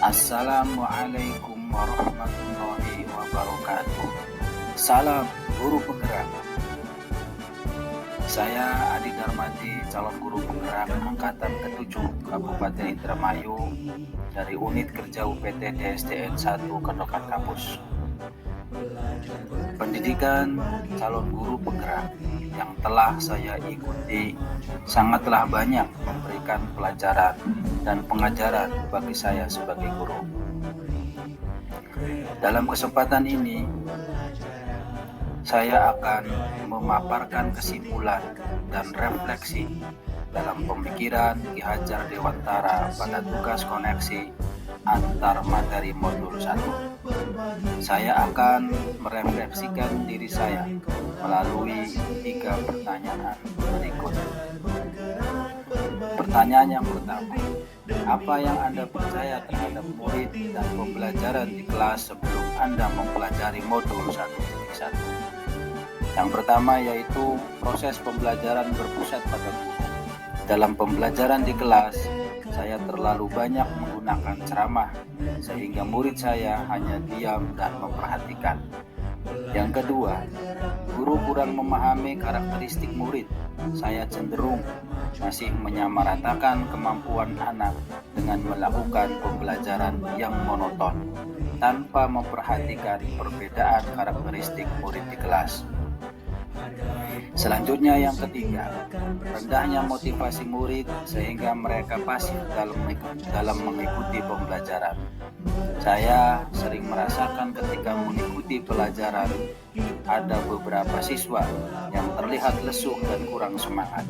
Assalamualaikum warahmatullahi wabarakatuh. Salam guru penggerak. Saya Adi Darmadi, calon guru penggerak angkatan ke-7 Kabupaten Indramayu dari Unit Kerja UPT DSDN 1 Kendokan Kampus. Pendidikan calon guru penggerak yang telah saya ikuti sangatlah banyak memberikan pelajaran dan pengajaran bagi saya sebagai guru. Dalam kesempatan ini, saya akan memaparkan kesimpulan dan refleksi dalam pemikiran Ki Hajar Dewantara pada tugas koneksi antar materi modul 1. Saya akan merefleksikan diri saya melalui 3 pertanyaan berikut. Pertanyaan yang pertama, apa yang Anda percaya terhadap murid dan pembelajaran di kelas sebelum Anda mempelajari modul 1.1? Yang pertama yaitu proses pembelajaran berpusat pada guru. Dalam pembelajaran di kelas, saya terlalu banyak menggunakan ceramah sehingga murid saya hanya diam dan memperhatikan. Yang kedua, guru kurang memahami karakteristik murid. Saya cenderung masih menyamaratakan kemampuan anak dengan melakukan pembelajaran yang monoton tanpa memperhatikan perbedaan karakteristik murid di kelas. Selanjutnya yang ketiga, rendahnya motivasi murid sehingga mereka pasif dalam mengikuti pembelajaran. Saya sering merasakan ketika mengikuti pelajaran ada beberapa siswa yang terlihat lesu dan kurang semangat,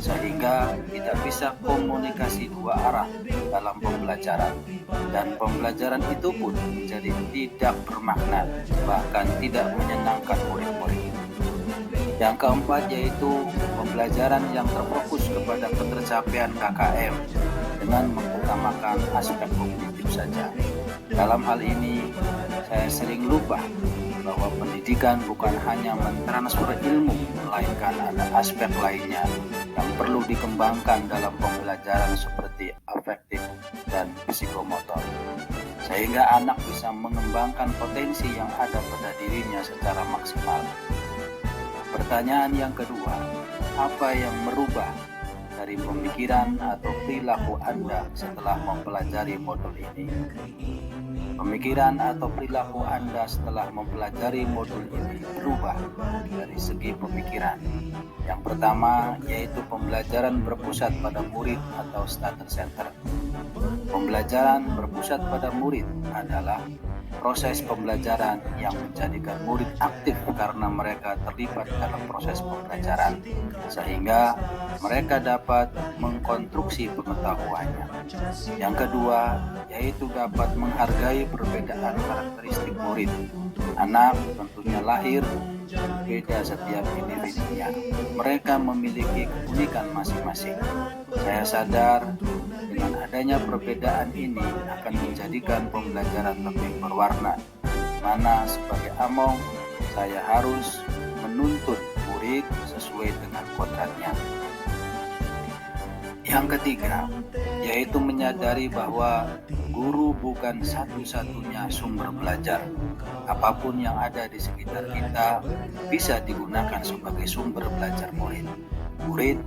sehingga tidak bisa komunikasi dua arah dalam pembelajaran, dan pembelajaran itu pun menjadi tidak bermakna, bahkan tidak menyenangkan murid-murid. Yang keempat yaitu pembelajaran yang terfokus kepada ketercapaian KKM dengan mengutamakan aspek kognitif saja. Dalam hal ini, saya sering lupa bahwa pendidikan bukan hanya mentransfer ilmu, melainkan ada aspek lainnya yang perlu dikembangkan dalam pembelajaran seperti afektif dan psikomotor, sehingga anak bisa mengembangkan potensi yang ada pada dirinya secara maksimal. Pertanyaan yang kedua, apa yang merubah dari pemikiran atau perilaku Anda setelah mempelajari modul ini? Pemikiran atau perilaku Anda setelah mempelajari modul ini berubah dari segi pemikiran. Yang pertama yaitu pembelajaran berpusat pada murid atau starter center. Pembelajaran berpusat pada murid adalah proses pembelajaran yang menjadikan murid aktif karena mereka terlibat dalam proses pembelajaran, sehingga mereka dapat mengkonstruksi pengetahuannya. Yang kedua, yaitu dapat menghargai perbedaan karakteristik murid. Anak tentunya lahir berbeda setiap individunya. Mereka memiliki keunikan masing-masing. Saya sadar dengan adanya perbedaan ini akan menjadikan pembelajaran lebih berwarna, mana sebagai among saya harus menuntut murid sesuai dengan kodratnya. Yang ketiga, yaitu menyadari bahwa guru bukan satu-satunya sumber belajar. Apapun yang ada di sekitar kita bisa digunakan sebagai sumber belajar murid. Murid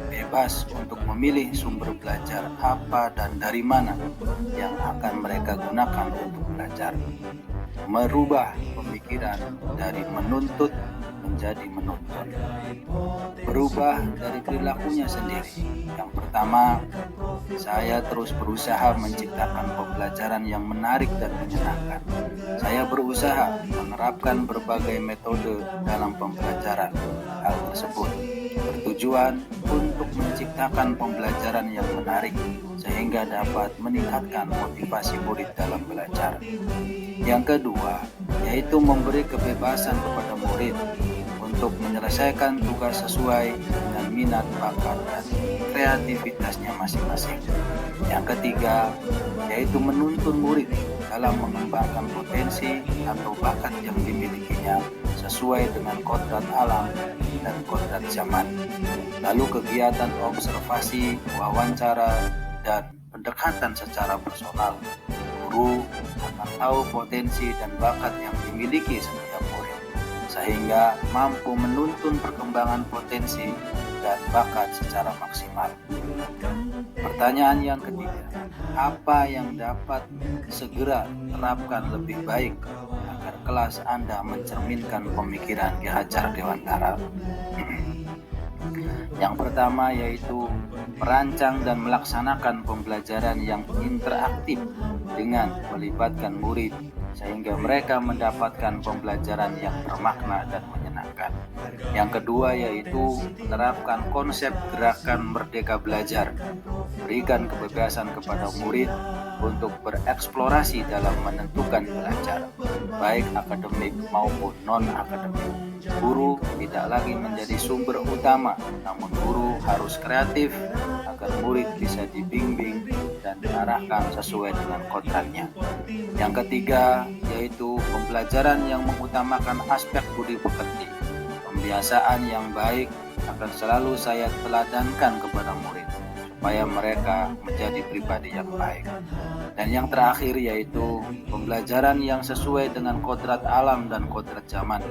bebas untuk memilih sumber belajar apa dan dari mana yang akan mereka gunakan untuk belajar. Merubah pemikiran dari menuntut menjadi menuntun. Berubah dari perilakunya sendiri. Yang pertama, saya terus berusaha menciptakan pembelajaran yang menarik dan menyenangkan. Saya berusaha menerapkan berbagai metode dalam pembelajaran. Hal tersebut bertujuan untuk menciptakan pembelajaran yang menarik sehingga dapat meningkatkan motivasi murid dalam belajar. Yang kedua, yaitu memberi kebebasan kepada murid untuk menyelesaikan tugas sesuai dengan minat, bakat, dan kreativitasnya masing-masing. Yang ketiga, yaitu menuntun murid dalam mengembangkan potensi atau bakat yang dimilikinya sesuai dengan kodrat alam dan kodrat zaman. Lalu kegiatan observasi, wawancara, dan pendekatan secara personal guru akan tahu potensi dan bakat yang dimiliki setiap murid, sehingga mampu menuntun perkembangan potensi dan bakat secara maksimal. Pertanyaan yang ketiga, apa yang dapat segera terapkan lebih baik agar kelas Anda mencerminkan pemikiran Ki Hajar Dewantara? Yang pertama yaitu merancang dan melaksanakan pembelajaran yang interaktif dengan melibatkan murid sehingga mereka mendapatkan pembelajaran yang bermakna dan menyenangkan. Yang kedua yaitu menerapkan konsep gerakan merdeka belajar, berikan kebebasan kepada murid untuk bereksplorasi dalam menentukan belajar, baik akademik maupun non-akademik. Guru tidak lagi menjadi sumber utama, namun guru harus kreatif agar murid bisa dibimbing dan diarahkan sesuai dengan kodratnya. Yang ketiga yaitu pembelajaran yang mengutamakan aspek budi pekerti. Pembiasaan yang baik akan selalu saya teladankan kepada murid supaya mereka menjadi pribadi yang baik. Dan yang terakhir yaitu pembelajaran yang sesuai dengan kodrat alam dan kodrat zaman,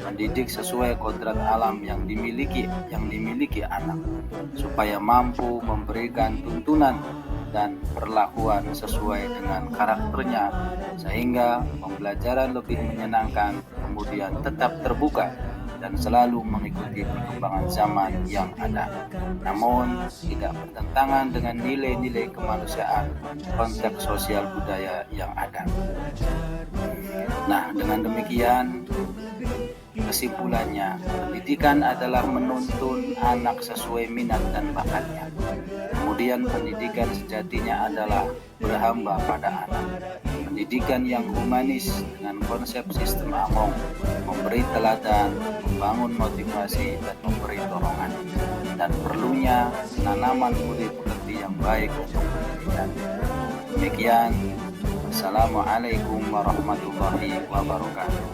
mendidik sesuai kodrat alam yang dimiliki anak, supaya mampu memberikan tuntunan dan perlakuan sesuai dengan karakternya, sehingga pembelajaran lebih menyenangkan, kemudian tetap terbuka dan selalu mengikuti perkembangan zaman yang ada, namun tidak bertentangan dengan nilai-nilai kemanusiaan, konteks sosial budaya yang ada. Nah, dengan demikian kesimpulannya, pendidikan adalah menuntun anak sesuai minat dan bakatnya. Kemudian pendidikan sejatinya adalah berhamba pada anak. Pendidikan yang humanis dengan konsep sistem Among, memberi teladan, membangun motivasi, dan memberi dorongan. Dan perlunya penanaman budi pekerti yang baik untuk pendidikan. Demikian, Assalamualaikum warahmatullahi wabarakatuh.